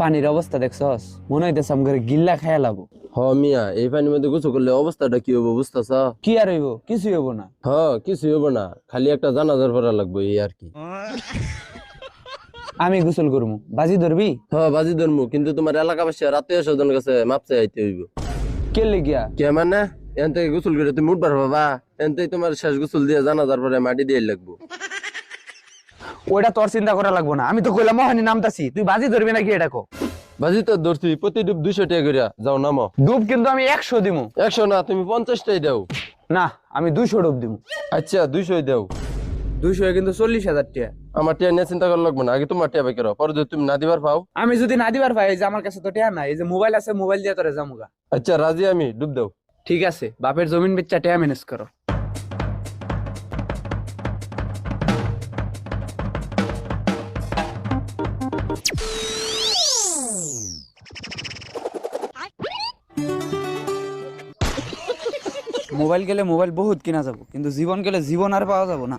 পানির অবস্থা দেখছস, মনে হইতেছে আমাকে গিল্লা খাইয়া লাবো। হ মিয়া, এই পানির মধ্যে গোসল করলে অবস্থাটা কি হবো বুঝতেছ? কি আর হইব, কিছুই হইব না। কিছু হবো না, খালি একটা জানাজার পড়া লাগবে এই আর কি। আমি গোসল করবো, বাজি ধরবি? বাজি ধরমু, কিন্তু তোমার এলাকাবাসী আর আত্মীয় স্বজনের কাছে মাপ চাই আইতে হইব। কে লেগিয়া? কে মানে? এন থেকে গোসল করে তুমি উঠবার বাবা, এন থেকে তোমার শেষ গোসল দিয়ে জানাজার পরে মাটি দিয়ে লাগবো। ওইটা তোর চিন্তা করা লাগবো না, আমি তো কইলাম মহানি নামতাছি, তুই বাজি ধরবি নাকি এটা কো। বাজি তো ধরছি, প্রতি ডুব 200 টাকা করিয়া, যাও নামো। ডুব কিন্তু আমি 100 দিমু। 100 না, তুমি 50টাই দাও। না, আমি 200 ডুব দিমু। আচ্ছা 200 দাও। 200 কিন্তু 40,000 টাকা। আমার টিয়া নিয়ে চিন্তা করা লাগবে না, আগে তোমার টিয়া বেকের পরে যদি তুমি না দিবার পাও। আমি যদি না দিবার পাই, এই যে আমার কাছে তো টাকা নাই, এই যে মোবাইল আছে, মোবাইল দিয়ে তোরে যামুগা। আচ্ছা রাজি আমি, ডুব দাও। ঠিক আছে, বাপের জমিন বেচা টাকা ম্যানেজ করো। মোবাইল গেলে মোবাইল বহুত কিনা যাবো, কিন্তু জীবন গেলে জীবন আর পাওয়া যাবো না।